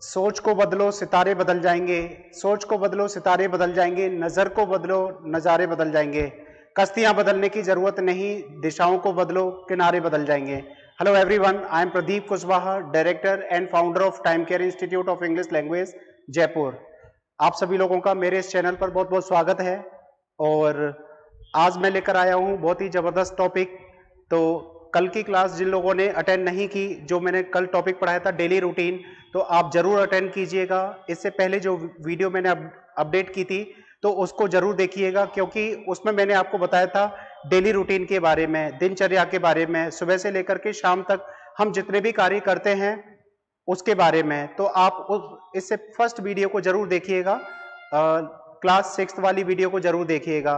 सोच को बदलो सितारे बदल जाएंगे, सोच को बदलो सितारे बदल जाएंगे, नजर को बदलो नजारे बदल जाएंगे, कश्तियां बदलने की जरूरत नहीं, दिशाओं को बदलो किनारे बदल जाएंगे। Hello everyone, I am Pradeep Kushwaha, director and founder of time care institute of English language Jaipur. आप सभी लोगों का मेरे इस चैनल पर बहुत बहुत स्वागत है। और आज मैं लेकर आया हूं बहुत ही जबरदस्त टॉपिक। तो कल की क्लास जिन लोगों ने अटेंड नहीं की, जो मैंने कल टॉपिक पढ़ाया था डेली रूटीन, तो आप जरूर अटेंड कीजिएगा। इससे पहले जो वीडियो मैंने अपडेट की थी तो उसको जरूर देखिएगा, क्योंकि उसमें मैंने आपको बताया था डेली रूटीन के बारे में, दिनचर्या के बारे में, सुबह से लेकर के शाम तक हम जितने भी कार्य करते हैं उसके बारे में। तो आप इससे फर्स्ट वीडियो को जरूर देखिएगा, क्लास 6 वाली वीडियो को जरूर देखिएगा।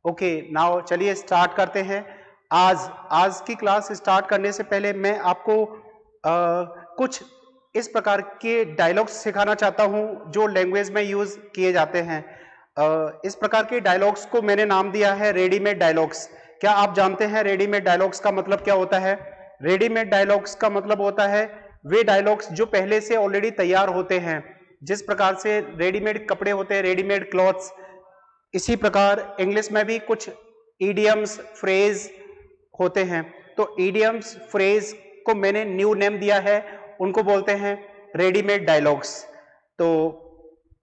ओके, नाउ चलिए स्टार्ट करते हैं। आज की क्लास स्टार्ट करने से पहले मैं आपको कुछ इस प्रकार के डायलॉग्स सिखाना चाहता हूं जो लैंग्वेज में यूज किए जाते हैं। इस प्रकार के डायलॉग्स को मैंने नाम दिया है रेडीमेड डायलॉग्स। क्या आप जानते हैं रेडीमेड डायलॉग्स का मतलब क्या होता है? रेडीमेड डायलॉग्स का मतलब होता है वे डायलॉग्स जो पहले से ऑलरेडी तैयार होते हैं। जिस प्रकार से रेडीमेड कपड़े होते हैं, रेडीमेड क्लॉथ्स, इसी प्रकार इंग्लिश में भी कुछ ईडियम्स, फ्रेज होते हैं। तो ईडियम्स, फ्रेज को मैंने न्यू नेम दिया है, उनको बोलते हैं रेडीमेड डायलॉग्स। तो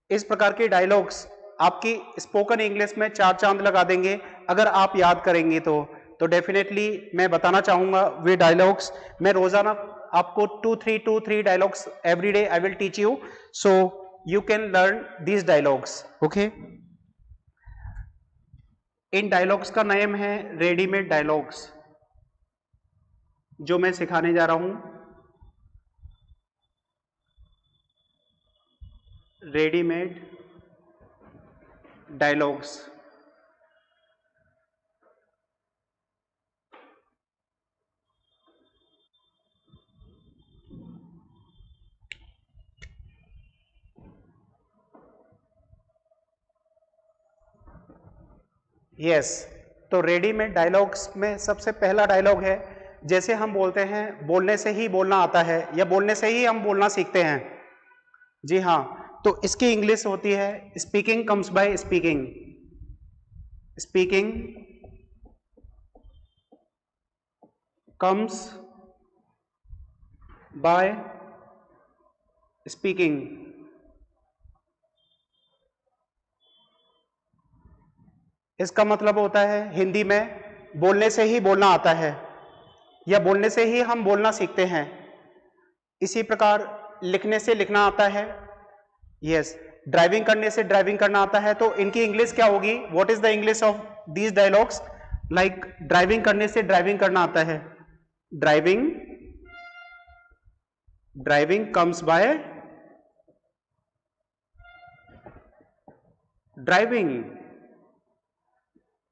इस प्रकार के डायलॉग्स आपकी स्पोकन इंग्लिश में 4 चांद लगा देंगे अगर आप याद करेंगे तो डेफिनेटली मैं बताना चाहूंगा वे डायलॉग्स। मैं रोजाना आपको 2-3 dialogues every day I will teach you, so you can learn these dialogues. Okay, in dialogues का नेम है रेडीमेड डायलॉग्स जो मैं सिखाने जा रहा हूं। Readymade dialogues. यस, तो रेडीमेड डायलॉग्स में सबसे पहला डायलॉग है, जैसे हम बोलते हैं बोलने से ही बोलना आता है या बोलने से ही हम बोलना सीखते हैं। जी हाँ, तो इसकी इंग्लिश होती है speaking comes by speaking. Speaking comes by speaking. इसका मतलब होता है हिंदी में बोलने से ही बोलना आता है या बोलने से ही हम बोलना सीखते हैं। इसी प्रकार लिखने से लिखना आता है। यस, ड्राइविंग करने से ड्राइविंग करना आता है। तो इनकी इंग्लिश क्या होगी? What is the English of these dialogues? Like driving करने से ड्राइविंग करना आता है, driving, driving comes by driving.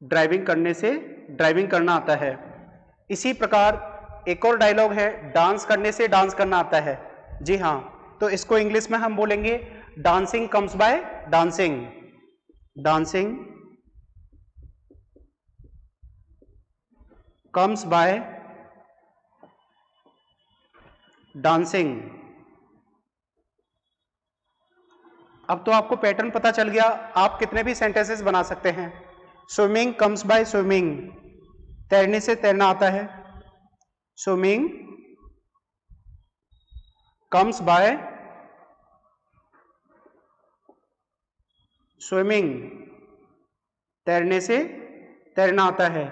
Driving करने से ड्राइविंग करना आता है। इसी प्रकार एक और डायलॉग है, डांस करने से डांस करना आता है। जी हाँ, तो इसको इंग्लिश में हम बोलेंगे dancing comes by dancing. Dancing comes by dancing. अब तो आपको पैटर्न पता चल गया, आप कितने भी सेंटेंसेस बना सकते हैं। स्विमिंग कम्स बाय स्विमिंग, तैरने से तैरना आता है। स्विमिंग कम्स बाय स्विमिंग, तैरने से तैरना आता है।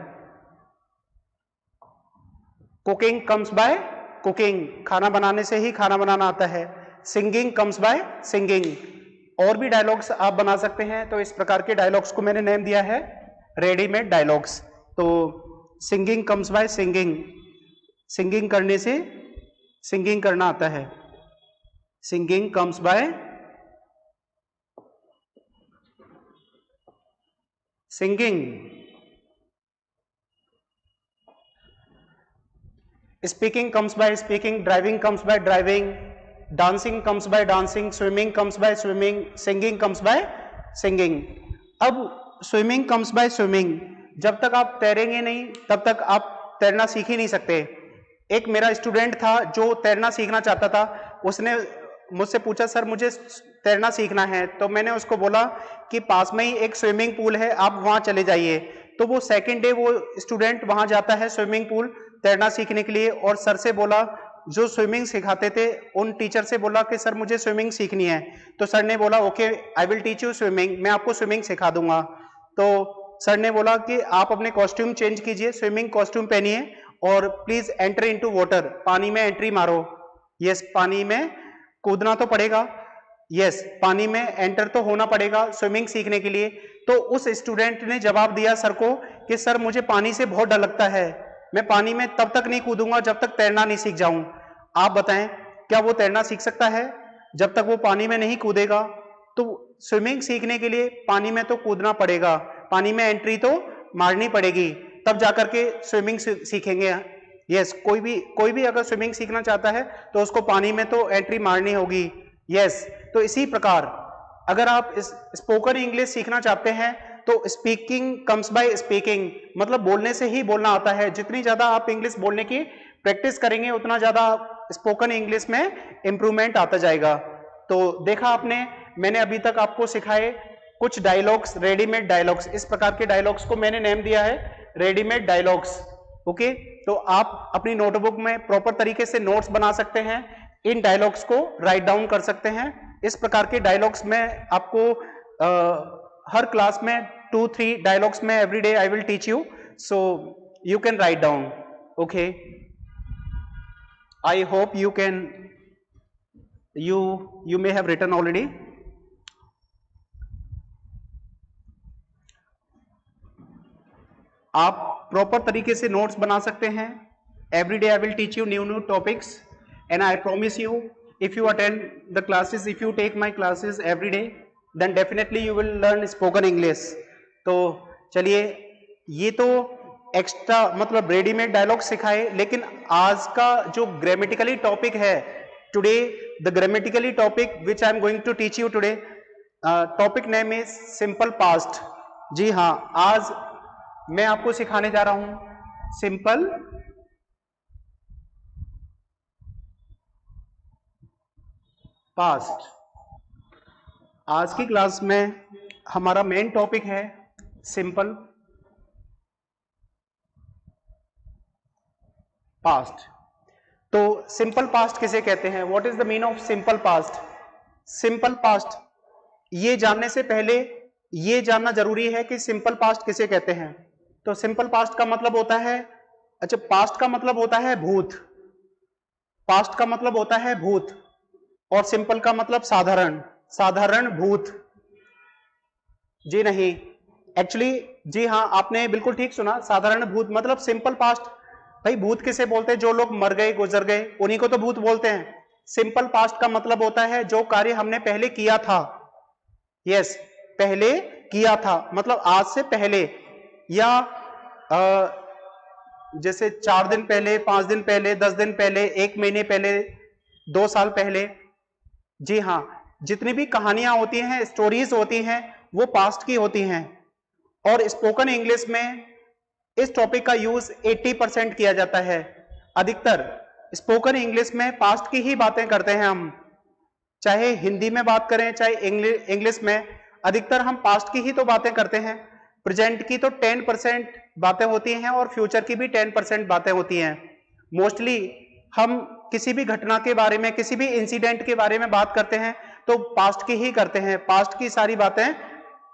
कुकिंग कम्स बाय कुकिंग, खाना बनाने से ही खाना बनाना आता है। Singing comes by singing. और भी डायलॉग्स आप बना सकते हैं। तो इस प्रकार के डायलॉग्स को मैंने नेम दिया है रेडीमेड डायलॉग्स। तो singing comes by singing, singing करने से सिंगिंग करना आता है। Singing comes by singing. Speaking comes by speaking, driving comes by driving, dancing comes by dancing, swimming comes by swimming, singing comes by singing. अब swimming comes by swimming, जब तक आप तैरेंगे नहीं तब तक आप तैरना सीख ही नहीं सकते। एक मेरा स्टूडेंट था जो तैरना सीखना चाहता था, उसने मुझसे पूछा सर मुझे तैरना सीखना है, तो मैंने उसको बोला कि पास में ही एक स्विमिंग पूल है, आप वहां चले जाइए। तो वो सेकेंड डे वो स्टूडेंट वहां जाता है स्विमिंग पूल तैरना सीखने के लिए, और सर से बोला, जो स्विमिंग सिखाते थे उन टीचर से बोला कि सर मुझे स्विमिंग सीखनी है। तो सर ने बोला okay I will teach you swimming, मैं आपको स्विमिंग सिखा दूंगा। तो सर ने बोला कि आप अपने कॉस्ट्यूम चेंज कीजिए, स्विमिंग कॉस्ट्यूम पहनिए और प्लीज एंटर इनटू वाटर, पानी में एंट्री मारो। यस, पानी में कूदना तो पड़ेगा, यस पानी में एंटर तो होना पड़ेगा स्विमिंग सीखने के लिए। तो उस स्टूडेंट ने जवाब दिया सर को कि सर मुझे पानी से बहुत डर लगता है, मैं पानी में तब तक नहीं कूदूंगा जब तक तैरना नहीं सीख जाऊं। आप बताएं क्या वो तैरना सीख सकता है? जब तक वो पानी में नहीं कूदेगा। तो स्विमिंग सीखने के लिए पानी में तो कूदना पड़ेगा, पानी में एंट्री तो मारनी पड़ेगी, तब जाकर के स्विमिंग सीखेंगे। यस, कोई भी अगर स्विमिंग सीखना चाहता है तो उसको पानी में तो एंट्री मारनी होगी। यस, तो इसी प्रकार अगर आप इस स्पोकन इंग्लिश सीखना चाहते हैं तो स्पीकिंग कम्स बाय स्पीकिंग, मतलब बोलने से ही बोलना आता है। जितनी ज्यादा आप इंग्लिश बोलने की प्रैक्टिस करेंगे उतना ज्यादा स्पोकन इंग्लिश में इंप्रूवमेंट आता जाएगा। तो देखा आपने, मैंने अभी तक आपको सिखाए कुछ डायलॉग्स, रेडीमेड डायलॉग्स। इस प्रकार के डायलॉग्स को मैंने नेम दिया है रेडीमेड डायलॉग्स। ओके, तो आप अपनी नोटबुक में प्रॉपर तरीके से नोट्स बना सकते हैं, इन डायलॉग्स को राइट डाउन कर सकते हैं। इस प्रकार के डायलॉग्स में आपको हर क्लास में 2-3 डायलॉग्स में every day I will teach you, so you can write down. Okay, I hope you can, you may have written already. आप प्रॉपर तरीके से नोट्स बना सकते हैं। Every day I will teach you new topics and I promise you if you attend the classes, if you take my classes every day, then definitely you will learn spoken English. तो चलिए, ये तो extra मतलब readymade dialogue सिखाए, लेकिन आज का जो ग्रामेटिकली टॉपिक है today, the grammatically topic which I am going to teach you today, topic name is simple past. जी हाँ, आज मैं आपको सिखाने जा रहा हूं सिंपल पास्ट। आज की क्लास में हमारा मेन टॉपिक है सिंपल पास्ट। तो सिंपल पास्ट किसे कहते हैं? What is the mean of simple past? Simple past ये जानने से पहले ये जानना जरूरी है कि सिंपल पास्ट किसे कहते हैं। तो सिंपल पास्ट का मतलब होता है, अच्छा पास्ट का मतलब होता है भूत, पास्ट का मतलब होता है भूत, और सिंपल का मतलब साधारण, साधारण भूत। जी नहीं, एक्चुअली जी हाँ, आपने बिल्कुल ठीक सुना, साधारण भूत मतलब सिंपल पास्ट। भाई भूत किसे बोलते हैं? जो लोग मर गए गुजर गए उन्हीं को तो भूत बोलते हैं। सिंपल पास्ट का मतलब होता है जो कार्य हमने पहले किया था। यस, पहले किया था मतलब आज से पहले, या जैसे 4 दिन पहले, 5 दिन पहले, 10 दिन पहले, 1 महीने पहले, 2 साल पहले। जी हाँ, जितनी भी कहानियां होती हैं, स्टोरीज होती हैं, वो पास्ट की होती हैं। और स्पोकन इंग्लिश में इस टॉपिक का यूज 80% किया जाता है। अधिकतर स्पोकन इंग्लिश में पास्ट की ही बातें करते हैं हम, चाहे हिंदी में बात करें चाहे इंग्लिश में, अधिकतर हम पास्ट की ही तो बातें करते हैं। प्रेजेंट की तो 10% बातें होती हैं और फ्यूचर की भी 10% बातें होती हैं। मोस्टली हम किसी भी घटना के बारे में, किसी भी इंसिडेंट के बारे में बात करते हैं तो पास्ट की ही करते हैं, पास्ट की सारी बातें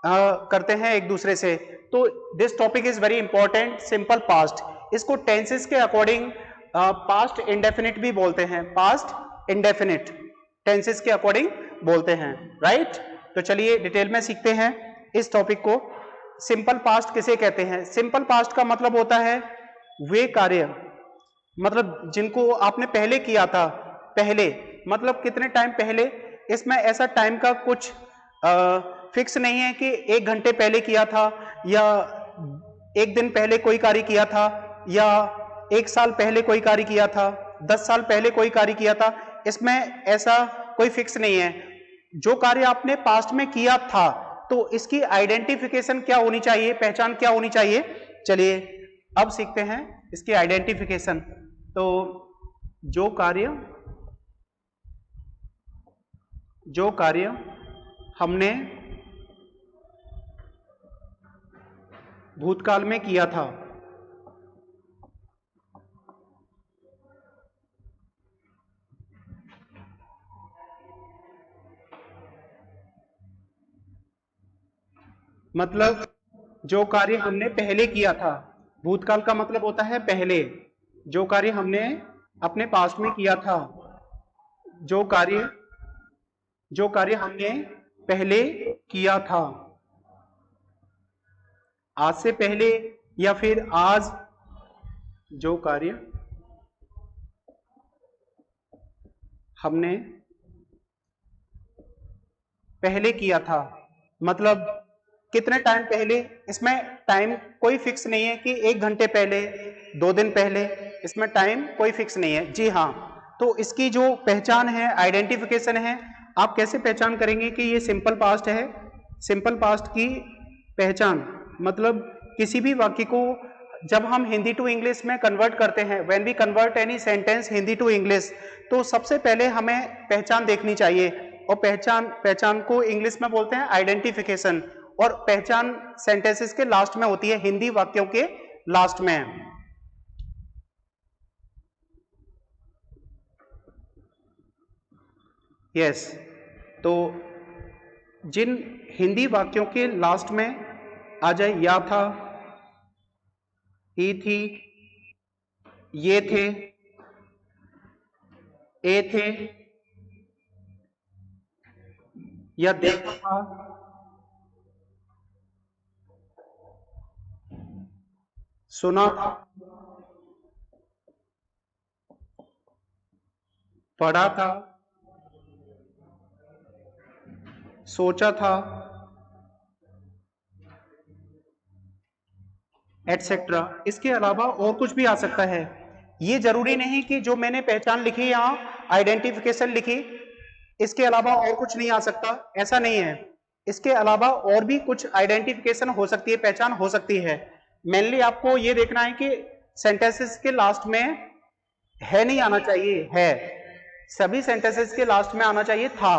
करते हैं एक दूसरे से। तो this topic is very important, simple past. इसको टेंसेस के अकॉर्डिंग पास्ट इंडेफिनिट भी बोलते हैं, पास्ट इंडेफिनिट टेंसेस के अकॉर्डिंग बोलते हैं, राइट। तो चलिए डिटेल में सीखते हैं इस टॉपिक को। सिंपल पास्ट किसे कहते हैं? सिंपल पास्ट का मतलब होता है वे कार्य, मतलब जिनको आपने पहले किया था, पहले मतलब कितने टाइम पहले। इसमें ऐसा टाइम का कुछ फिक्स नहीं है कि 1 घंटे पहले किया था, या 1 दिन पहले कोई कार्य किया था, या 1 साल पहले कोई कार्य किया था, 10 साल पहले कोई कार्य किया था। इसमें ऐसा कोई फिक्स नहीं है। जो कार्य आपने पास्ट में किया था तो इसकी आइडेंटिफिकेशन क्या होनी चाहिए, पहचान क्या होनी चाहिए। चलिए अब सीखते हैं इसकी आइडेंटिफिकेशन। तो जो कार्य जो कार्य हमने भूतकाल में किया था। मतलब जो कार्य हमने पहले किया था, भूतकाल का मतलब होता है पहले, जो कार्य हमने अपने पास्ट में किया था, जो कार्य हमने पहले किया था, आज से पहले या फिर आज जो कार्य हमने पहले किया था, मतलब कितने टाइम पहले, इसमें टाइम कोई फिक्स नहीं है कि 1 घंटे पहले, 2 दिन पहले, इसमें टाइम कोई फिक्स नहीं है। जी हाँ, तो इसकी जो पहचान है, आइडेंटिफिकेशन है, आप कैसे पहचान करेंगे कि ये सिंपल पास्ट है? सिंपल पास्ट की पहचान मतलब किसी भी वाक्य को जब हम हिंदी टू इंग्लिश में कन्वर्ट करते हैं, when we convert any sentence Hindi to English, तो सबसे पहले हमें पहचान देखनी चाहिए, और पहचान को इंग्लिश में बोलते हैं आइडेंटिफिकेशन, और पहचान सेंटेंसेस के लास्ट में होती है, हिंदी वाक्यों के लास्ट में। यस, तो जिन हिंदी वाक्यों के लास्ट में आ जाए या था, ही थी, ये थे, ए थे, या देखा था, सुना था, पढ़ा था, सोचा था, एटसेट्रा। इसके अलावा और कुछ भी आ सकता है। ये जरूरी नहीं कि जो मैंने पहचान लिखी यहां, आइडेंटिफिकेशन लिखी, इसके अलावा और कुछ नहीं आ सकता, ऐसा नहीं है। इसके अलावा और भी कुछ आइडेंटिफिकेशन हो सकती है, पहचान हो सकती है। मेनली आपको ये देखना है कि सेंटेंसेस के लास्ट में है नहीं आना चाहिए, है, सभी सेंटेंसेस के लास्ट में आना चाहिए था,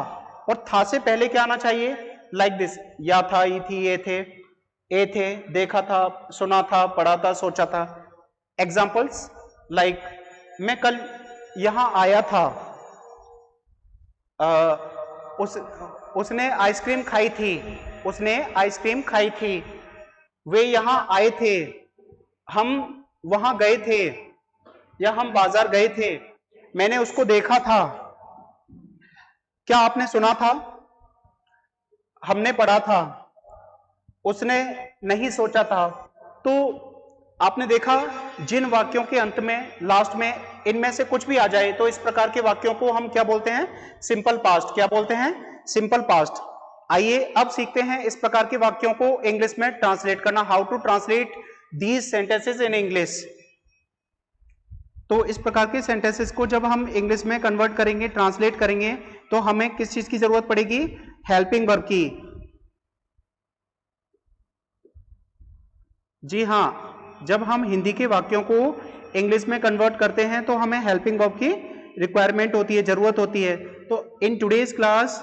और था से पहले क्या आना चाहिए? लाइक दिस, या था, ई थी, ये थे, ए थे, देखा था, सुना था, पढ़ा था, सोचा था। एग्जाम्पल्स लाइक मैं कल यहां आया था, उसने आइसक्रीम खाई थी, उसने आइसक्रीम खाई थी, वे यहां आए थे, हम वहां गए थे, या हम बाजार गए थे, मैंने उसको देखा था। क्या आपने सुना था? हमने पढ़ा था, उसने नहीं सोचा था। तो आपने देखा, जिन वाक्यों के अंत में, लास्ट में, इनमें से कुछ भी आ जाए तो इस प्रकार के वाक्यों को हम क्या बोलते हैं? Simple past. क्या बोलते हैं? Simple past. आइए अब सीखते हैं इस प्रकार के वाक्यों को इंग्लिश में ट्रांसलेट करना, how to translate these sentences in English. तो इस प्रकार के सेंटेंसेस को जब हम इंग्लिश में कन्वर्ट करेंगे, ट्रांसलेट करेंगे, तो हमें किस चीज की जरूरत पड़ेगी? हेल्पिंग वर्ब की। जी हाँ, जब हम हिंदी के वाक्यों को इंग्लिश में कन्वर्ट करते हैं तो हमें हेल्पिंग वर्ब की रिक्वायरमेंट होती है, जरूरत होती है। तो in today's class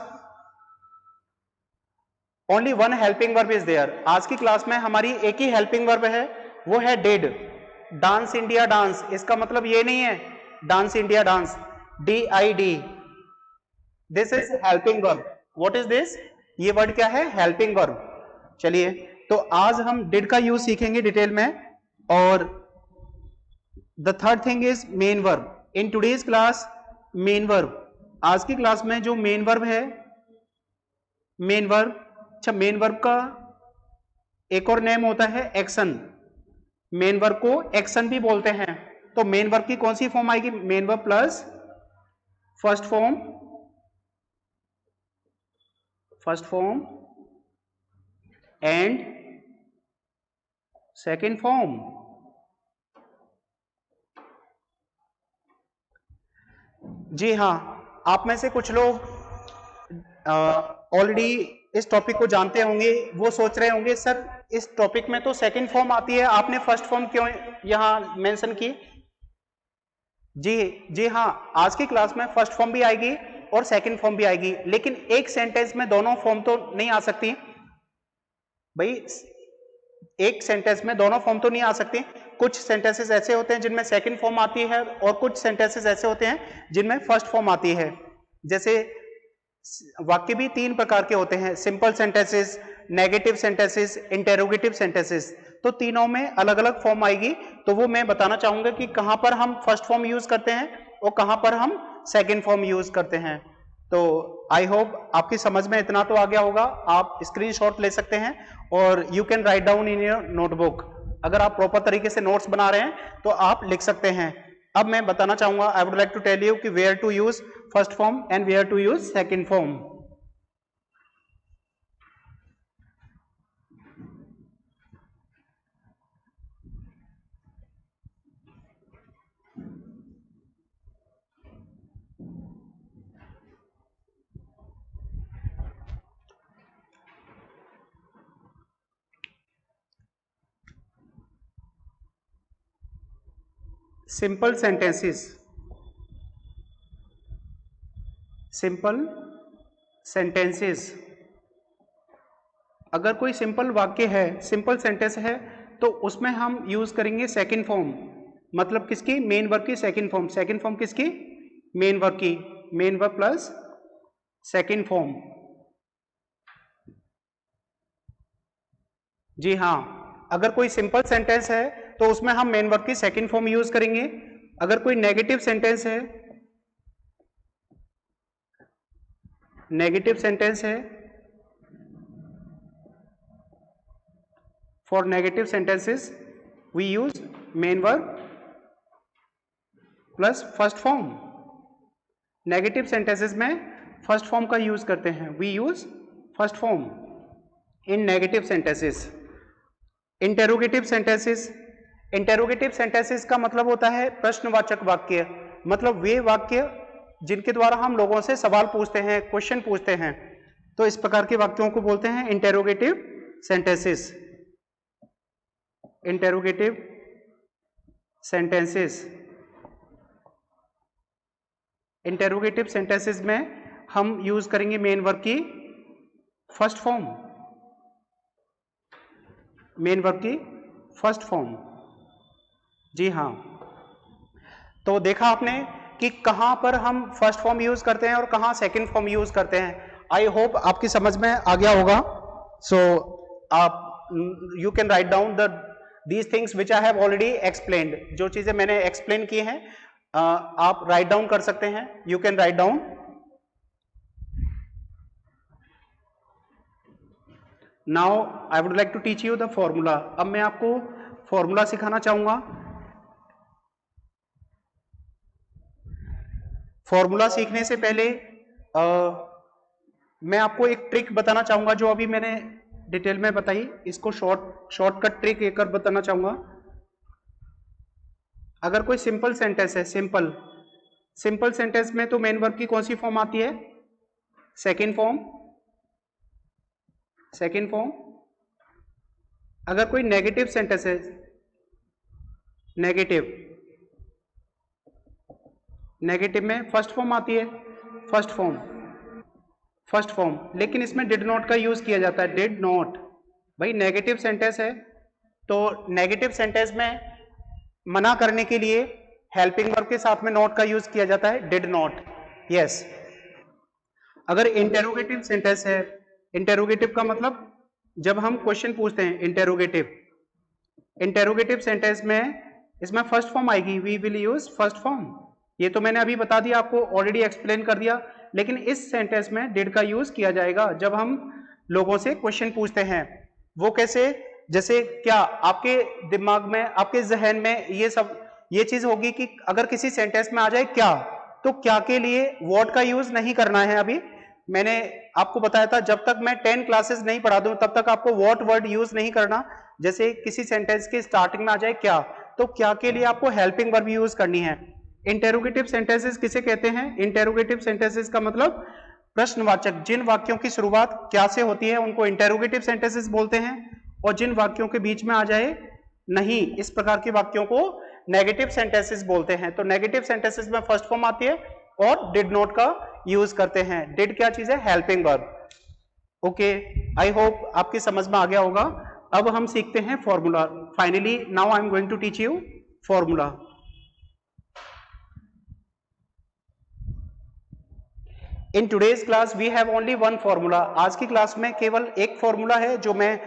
only one helping verb is there. आज की क्लास में हमारी एक ही हेल्पिंग वर्ब है, वो है डिड। डांस इंडिया डांस, इसका मतलब ये नहीं है dance India dance, DID, this is helping verb. What is this? ये वर्ड क्या है? Helping verb. चलिए, तो आज हम डिड का यूज सीखेंगे डिटेल में। और the third thing is main verb. In today's class main verb, आज की क्लास में जो मेन वर्ब है, मेन वर्ब, अच्छा, मेन वर्ब का एक और नेम होता है एक्शन। मेन वर्ब को एक्शन भी बोलते हैं। तो मेन वर्ब की कौन सी फॉर्म आएगी? Main verb plus first form and second form. जी हाँ, आप में से कुछ लोग ऑलरेडी इस टॉपिक को जानते होंगे, वो सोच रहे होंगे सर इस टॉपिक में तो सेकंड फॉर्म आती है, आपने फर्स्ट फॉर्म क्यों यहां मेंशन की? जी हाँ, आज की क्लास में फर्स्ट फॉर्म भी आएगी और सेकंड फॉर्म भी आएगी, लेकिन एक सेंटेंस में दोनों फॉर्म तो नहीं आ सकती भाई, एक सेंटेंस में दोनों फॉर्म तो नहीं आ सकती। कुछ सेंटेंसेस ऐसे होते हैं जिनमें सेकंड फॉर्म आती है और कुछ सेंटेंसेस ऐसे होते हैं जिनमें फर्स्ट फॉर्म आती है। जैसे वाक्य भी तीन प्रकार के होते हैं, simple sentences, negative sentences, interrogative sentences, तो तीनों में अलग अलग फॉर्म आएगी। तो वो मैं बताना चाहूंगा कि कहां पर हम फर्स्ट फॉर्म यूज करते हैं और कहां पर हम सेकंड फॉर्म यूज करते हैं। तो आई होप आपकी समझ में इतना तो आ गया होगा। आप स्क्रीनशॉट ले सकते हैं और you can write down in your notebook. अगर आप प्रॉपर तरीके से नोट्स बना रहे हैं तो आप लिख सकते हैं। अब मैं बताना चाहूंगा, I would like to tell you कि where to use first form and where to use second form. Simple sentences, simple sentences, अगर कोई सिंपल वाक्य है, सिंपल सेंटेंस है, तो उसमें हम यूज करेंगे सेकंड फॉर्म। मतलब किसकी? मेन वर्ब की सेकंड फॉर्म। सेकंड फॉर्म किसकी? मेन वर्ब की। Main verb plus second form. जी हाँ, अगर कोई सिंपल सेंटेंस है तो उसमें हम मेन वर्ब की सेकंड फॉर्म यूज करेंगे। अगर कोई नेगेटिव सेंटेंस है, नेगेटिव सेंटेंस है, for negative sentences we use main verb plus first form. Negative sentences में फर्स्ट फॉर्म का यूज करते हैं, we use first form in negative sentences. Interrogative sentences, interrogative sentences का मतलब होता है प्रश्नवाचक वाक्य। मतलब वे वाक्य जिनके द्वारा हम लोगों से सवाल पूछते हैं, क्वेश्चन पूछते हैं, तो इस प्रकार के वाक्यों को बोलते हैं interrogative sentences. Interrogative sentences, interrogative sentences में हम यूज करेंगे मेन वर्ब की फर्स्ट फॉर्म, मेन वर्ब की फर्स्ट फॉर्म। जी हाँ, तो देखा आपने कि कहां पर हम फर्स्ट फॉर्म यूज करते हैं और कहां सेकंड फॉर्म यूज करते हैं। आई होप आपकी समझ में आ गया होगा। सो आप you can write down these things which I have already explained. जो चीजें मैंने एक्सप्लेन की हैं आप राइट डाउन कर सकते हैं। You can write down. Now I would like to teach you the formula. अब मैं आपको फॉर्मूला सिखाना चाहूंगा। फॉर्मूला सीखने से पहले मैं आपको एक ट्रिक बताना चाहूंगा जो अभी मैंने डिटेल में बताई। इसको शॉर्टकट ट्रिक एक और बताना चाहूंगा। अगर कोई सिंपल सेंटेंस है, सिंपल सेंटेंस में तो मेन वर्ब की कौन सी फॉर्म आती है? Second form, second form. अगर कोई नेगेटिव सेंटेंस है, नेगेटिव, नेगेटिव में फर्स्ट फॉर्म आती है, फर्स्ट फॉर्म, फर्स्ट फॉर्म। लेकिन इसमें डिड नॉट का यूज किया जाता है, डिड नॉट। भाई नेगेटिव सेंटेंस है तो नेगेटिव सेंटेंस में मना करने के लिए हेल्पिंग वर्ब के साथ में नॉट का यूज किया जाता है, डिड नॉट। यस। अगर इंटेरोगेटिव सेंटेंस है, इंटेरोगेटिव का मतलब जब हम क्वेश्चन पूछते हैं, इंटेरोगेटिव, इंटेरोगेटिव सेंटेंस में इसमें फर्स्ट फॉर्म आएगी, we will use first form. ये तो मैंने अभी बता दिया आपको, ऑलरेडी एक्सप्लेन कर दिया। लेकिन इस सेंटेंस में डिड का यूज किया जाएगा जब हम लोगों से क्वेश्चन पूछते हैं। वो कैसे? जैसे क्या आपके दिमाग में, आपके जहन में ये चीज होगी कि अगर किसी सेंटेंस में आ जाए क्या, तो क्या के लिए व्हाट का यूज नहीं करना है। अभी मैंने आपको बताया था जब तक मैं 10 क्लासेस नहीं पढ़ा दूं तब तक आपको व्हाट वर्ड यूज नहीं करना। जैसे किसी सेंटेंस के स्टार्टिंग में आ जाए क्या, तो क्या के लिए आपको हेल्पिंग वर्ब यूज करनी है। इंटेरोगेटिव सेंटेंसेस किसे कहते हैं? इंटेरोगेटिव सेंटेंसेस का मतलब प्रश्नवाचक। जिन वाक्यों की शुरुआत क्या से होती है उनको इंटेरोगेटिव सेंटेंसेस बोलते हैं, और जिन वाक्यों के बीच में आ जाए नहीं, इस प्रकार के वाक्यों को नेगेटिव सेंटेंसेस बोलते हैं। तो नेगेटिव सेंटेंसेस में फर्स्ट फॉर्म आती है और डिड नॉट का यूज करते हैं। डिड क्या चीज है? Helping verb. Okay, I hope आपकी समझ में आ गया होगा। अब हम सीखते हैं formula. Finally now I am going to teach you formula. In today's class we have only one formula. आज की क्लास में केवल एक फॉर्मूला है जो मैं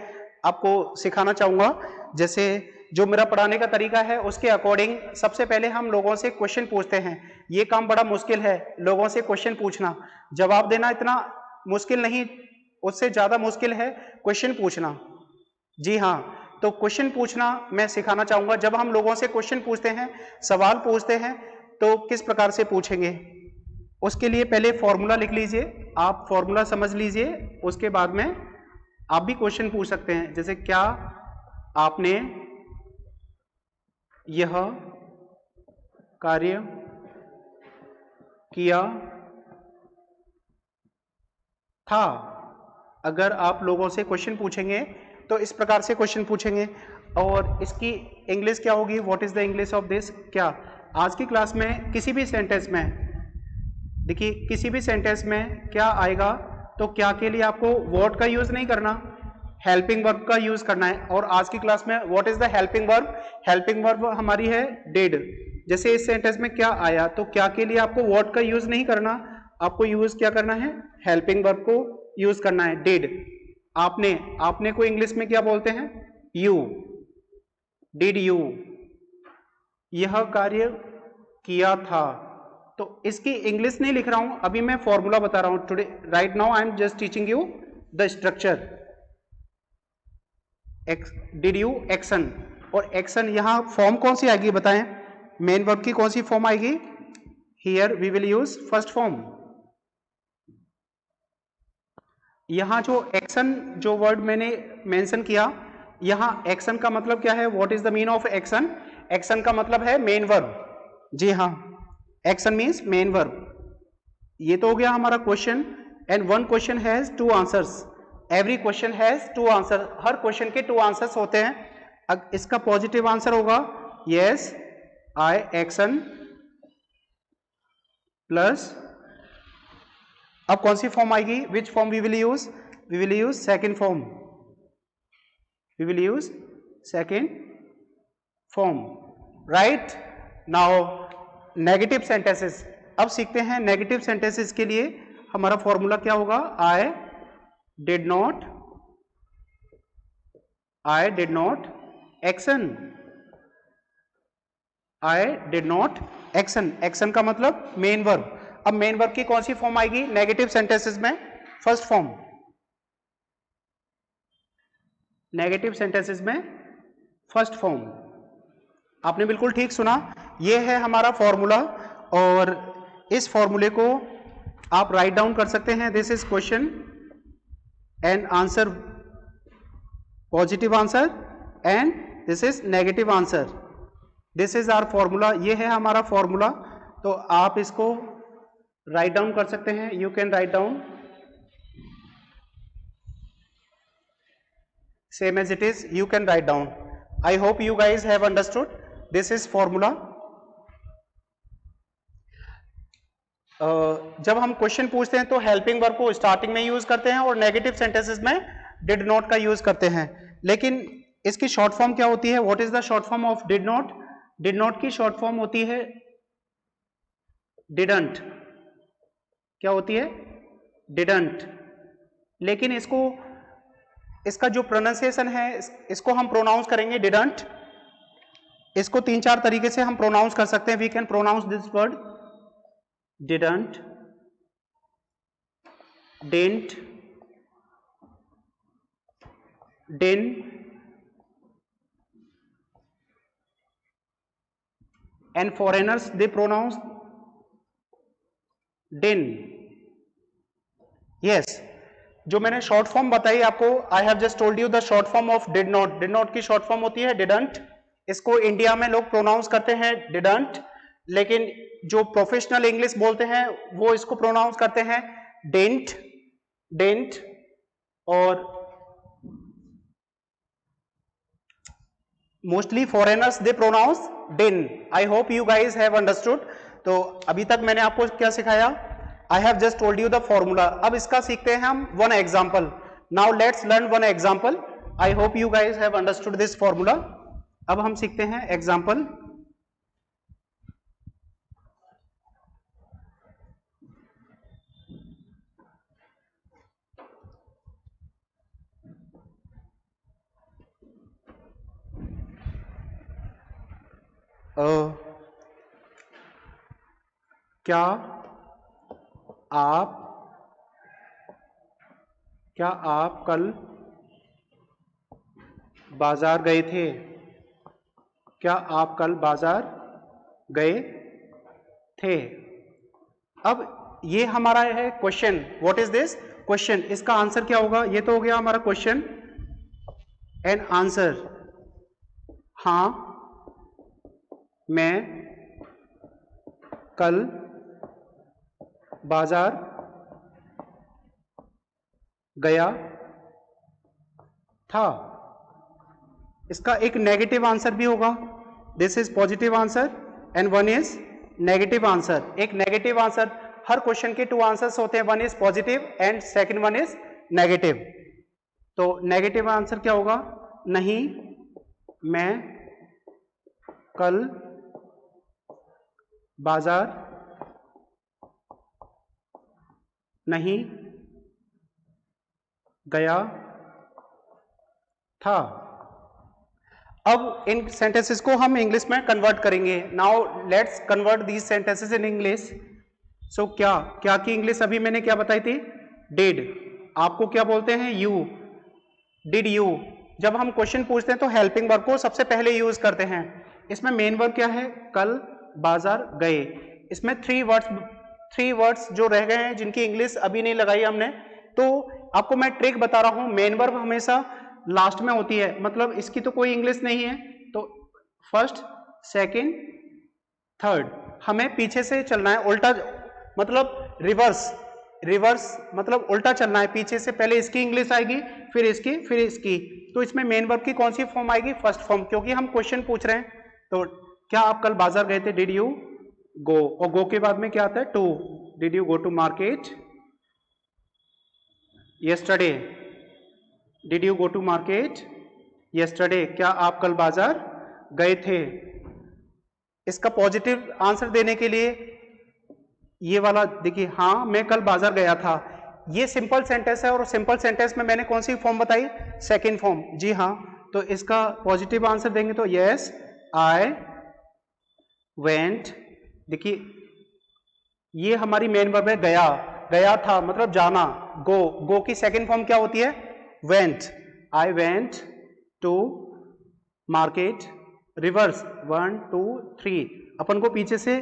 आपको सिखाना चाहूंगा। जैसे जो मेरा पढ़ाने का तरीका है उसके अकॉर्डिंग सबसे पहले हम लोगों से क्वेश्चन पूछते हैं। ये काम बड़ा मुश्किल है, लोगों से क्वेश्चन पूछना, जवाब देना इतना मुश्किल नहीं, उससे ज्यादा मुश्किल है क्वेश्चन पूछना। जी हाँ, तो क्वेश्चन पूछना मैं सिखाना चाहूंगा। जब हम लोगों से क्वेश्चन पूछते हैं, सवाल पूछते हैं, तो किस प्रकार से पूछेंगे, उसके लिए पहले फॉर्मूला लिख लीजिए। आप फॉर्मूला समझ लीजिए, उसके बाद में आप भी क्वेश्चन पूछ सकते हैं। जैसे क्या आपने यह कार्य किया था। अगर आप लोगों से क्वेश्चन पूछेंगे तो इस प्रकार से क्वेश्चन पूछेंगे। और इसकी इंग्लिश क्या होगी? What is the English of this? क्या आज की क्लास में किसी भी सेंटेंस में, देखिए किसी भी सेंटेंस में क्या आएगा, तो क्या के लिए आपको व्हाट का यूज नहीं करना, हेल्पिंग वर्ब का यूज करना है। और आज की क्लास में what is the helping verb? Helping verb हमारी है डिड। जैसे इस सेंटेंस में क्या आया, तो क्या के लिए आपको व्हाट का यूज नहीं करना, आपको यूज क्या करना है? हेल्पिंग वर्ब को यूज करना है, डिड। आपने को इंग्लिश में क्या बोलते हैं? यू। डिड यू यह कार्य किया था। तो इसकी इंग्लिश नहीं लिख रहा हूं, अभी मैं फॉर्मूला बता रहा हूं। Today right now I am just teaching you the structure. Did you action, और एक्शन यहां फॉर्म कौन सी आएगी बताएं? मेन वर्ब की कौन सी फॉर्म आएगी? Here we will use first form. यहां जो एक्शन, जो वर्ड मैंने मेंशन किया, यहां एक्शन का मतलब क्या है? What is the mean of action? Action का मतलब है मेन वर्ब। जी हाँ, एक्शन मीन्स मेन वर्ब। ये तो हो गया हमारा question. And one question has two answers. Every question has two answer. हर क्वेश्चन के टू आंसर्स होते हैं। इसका पॉजिटिव आंसर होगा यस आई एक्शन प्लस, अब कौन सी फॉर्म आएगी? Which form we will use? We will use second form. We will use second form, right. Now negative sentences. अब सीखते हैं नेगेटिव सेंटेंसेस के लिए हमारा फॉर्मूला क्या होगा? आई did not action. I did not action. Action का मतलब मेन वर्ब। अब मेन वर्ब की कौन सी फॉर्म आएगी नेगेटिव सेंटेंसेस में? First form. नेगेटिव सेंटेंसेस में फर्स्ट फॉर्म। आपने बिल्कुल ठीक सुना, यह है हमारा फॉर्मूला। और इस फॉर्मूले को आप राइट डाउन कर सकते हैं। This is question and answer, positive answer, and this is negative answer. This is our formula. ये है हमारा फॉर्मूला। तो आप इसको राइट डाउन कर सकते हैं। You can write down same as it is, you can write down. I hope you guys have understood. This is formula. जब हम क्वेश्चन पूछते हैं तो हेल्पिंग वर्ब को स्टार्टिंग में यूज करते हैं और नेगेटिव सेंटेंसेस में डिड नॉट का यूज करते हैं। लेकिन इसकी शॉर्ट फॉर्म क्या होती है? What is the short form of did not? Did not की शॉर्ट फॉर्म होती है डिडंट। क्या होती है? डिडंट। लेकिन इसका जो प्रोनाउंसिएशन है, इसको हम प्रोनाउंस करेंगे डिडंट। इसको 3-4 तरीके से हम प्रोनाउंस कर सकते हैं। We can pronounce this word didn't, didn't, din, and foreigners they pronounce din. Yes, जो मैंने शॉर्ट फॉर्म बताई आपको, I have just told you the short form of did not. Did not की शॉर्ट फॉर्म होती है didn't. इसको India में लोग प्रोनाउंस करते हैं डिडंट, लेकिन जो प्रोफेशनल इंग्लिश बोलते हैं वो इसको प्रोनाउंस करते हैं डिंट, डिंट। और मोस्टली फॉरेनर्स दे प्रोनाउंस डिन। I hope you guys have understood. तो अभी तक मैंने आपको क्या सिखाया? आई have just told you the formula. अब इसका सीखते हैं हम one example. Now let's learn one example. I hope you guys have understood this formula. अब हम सीखते हैं एग्जाम्पल। क्या आप कल बाजार गए थे? क्या आप कल बाजार गए थे? अब ये हमारा है question. What is this question? इसका आंसर क्या होगा? ये तो हो गया हमारा क्वेश्चन एंड आंसर। हाँ मैं कल बाजार गया था। इसका एक नेगेटिव आंसर भी होगा। This is positive answer and one is negative answer. एक नेगेटिव आंसर, हर क्वेश्चन के 2 आंसर्स होते हैं, one is positive and second one is negative. तो नेगेटिव आंसर क्या होगा? नहीं मैं कल बाजार नहीं गया था। अब इन सेंटेंसेस को हम इंग्लिश में कन्वर्ट करेंगे। Now let's convert these sentences in English. So क्या की इंग्लिश अभी मैंने क्या बताई थी? डिड। आपको क्या बोलते हैं? यू। Did you. जब हम क्वेश्चन पूछते हैं तो हेल्पिंग वर्ब को सबसे पहले यूज करते हैं। इसमें मेन वर्ब क्या है? कल बाजार गए। इसमें 3 वर्ड्स जो रह गए हैं जिनकी इंग्लिश अभी नहीं लगाई हमने। तो आपको मैं ट्रिक बता रहा हूं, मेन वर्ब हमेशा लास्ट में होती है, मतलब इसकी तो कोई इंग्लिश नहीं है। तो फर्स्ट, सेकंड, थर्ड हमें पीछे से चलना है, उल्टा मतलब रिवर्स मतलब उल्टा चलना है। पीछे से पहले इसकी इंग्लिश आएगी, फिर इसकी। तो इसमें मेन वर्ब की कौन सी फॉर्म आएगी? फर्स्ट फॉर्म, क्योंकि हम क्वेश्चन पूछ रहे हैं। तो क्या आप कल बाजार गए थे? Did you go. और गो के बाद में क्या आता है? To. Did you go to market yesterday? Did you go to market yesterday? क्या आप कल बाजार गए थे? इसका पॉजिटिव आंसर देने के लिए ये वाला देखिए, हाँ मैं कल बाजार गया था। ये सिंपल सेंटेंस है और सिंपल सेंटेंस में मैंने कौन सी फॉर्म बताई? Second form. जी हाँ, तो इसका पॉजिटिव आंसर देंगे तो यस आई वेंट। देखिए ये हमारी मेन वर्ब है, गया था मतलब जाना। गो की सेकंड फॉर्म क्या होती है? Went. I went to market. Reverse 1 2 3, अपन को पीछे से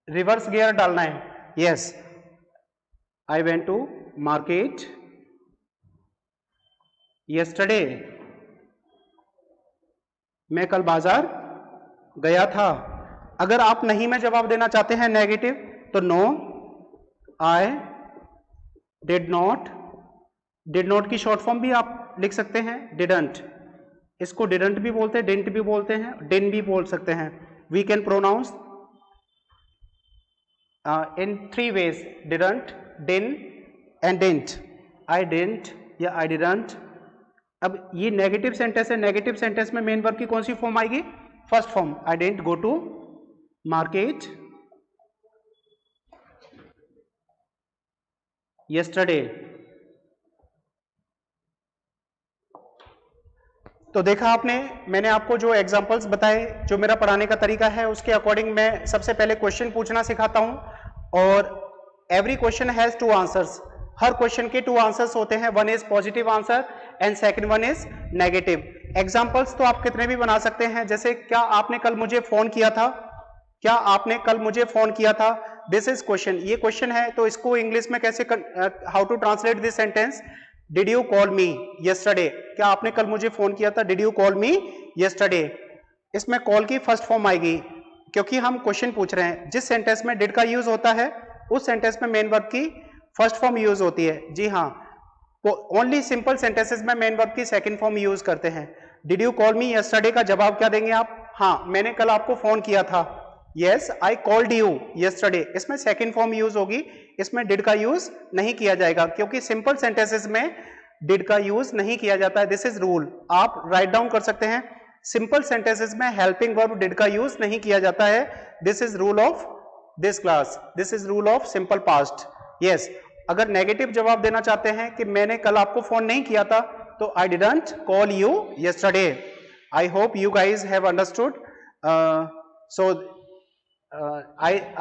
रिवर्स गियर डालना है। Yes I went to market yesterday. मैं कल बाजार गया था। अगर आप नहीं में जवाब देना चाहते हैं नेगेटिव, तो no I did not. Did not की शॉर्ट फॉर्म भी आप लिख सकते हैं, डिडंट। इसको डिडंट भी बोलते हैं, डिंट भी बोलते हैं, डिन भी बोल सकते हैं। We can pronounce in 3 ways, didn't, din and dint. I dint या आई डिडंट। अब ये नेगेटिव सेंटेंस है, नेगेटिव सेंटेंस में मेन वर्ब की कौन सी फॉर्म आएगी? First form. I didn't go to market yesterday. तो देखा आपने, मैंने आपको जो एग्जांपल्स बताए, जो मेरा पढ़ाने का तरीका है, उसके अकॉर्डिंग मैं सबसे पहले क्वेश्चन पूछना सिखाता हूं। और every question has 2 answers. Her question के 2 आंसर्स होते हैं, one is positive answer and second one is negative. Examples तो आप कितने भी बना सकते हैं, जैसे क्या आपने कल मुझे फोन किया था? क्या आपने कल मुझे फोन किया था? This is question. ये क्वेश्चन है, तो इसको इंग्लिश में कैसे, how to translate this sentence? Did you call me yesterday? क्या आपने कल मुझे फोन किया था? Did you call me yesterday? इसमें कॉल की फर्स्ट फॉर्म आएगी, क्योंकि हम क्वेश्चन पूछ रहे हैं। जिस सेंटेंस में डिड का यूज होता है, उस सेंटेंस में मेन वर्ब की फर्स्ट फॉर्म यूज होती है। जी हाँ, ओनली सिंपल सेंटेंसेस में मेन वर्ब की सेकंड फॉर्म यूज करते हैं। Did you call me yesterday का जवाब क्या देंगे आप? हाँ मैंने कल आपको फोन किया था। Yes I called you yesterday, इसमें सेकंड फॉर्म यूज होगी, इसमें डिड का यूज नहीं किया जाएगा क्योंकि सिंपल सेंटेंसेस में डिड का यूज नहीं किया जाता है। दिस इज रूल, आप राइट डाउन कर सकते हैं। सिंपल सेंटेंसेस में हेल्पिंग वर्ब डिड का यूज नहीं किया जाता है। This is rule of this class, this is rule of simple past. Yes, अगर नेगेटिव जवाब देना चाहते हैं कि मैंने कल आपको फोन नहीं किया था, तो I didn't call you yesterday. I hope you guys have understood. So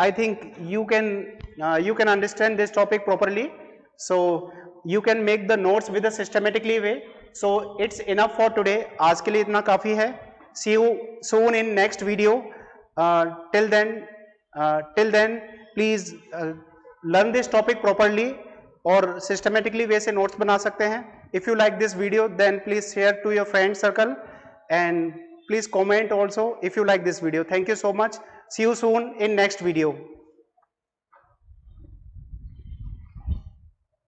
I think you can understand this topic properly, so you can make the notes with a systematically way. So it's enough for today. आज के लिए इतना काफी है। See you soon in next video. Till then please learn this topic properly और systematically way से notes बना सकते हैं। If you like this video, then please share to your friend circle and please comment also if you like this video. Thank you so much. See you soon in next video.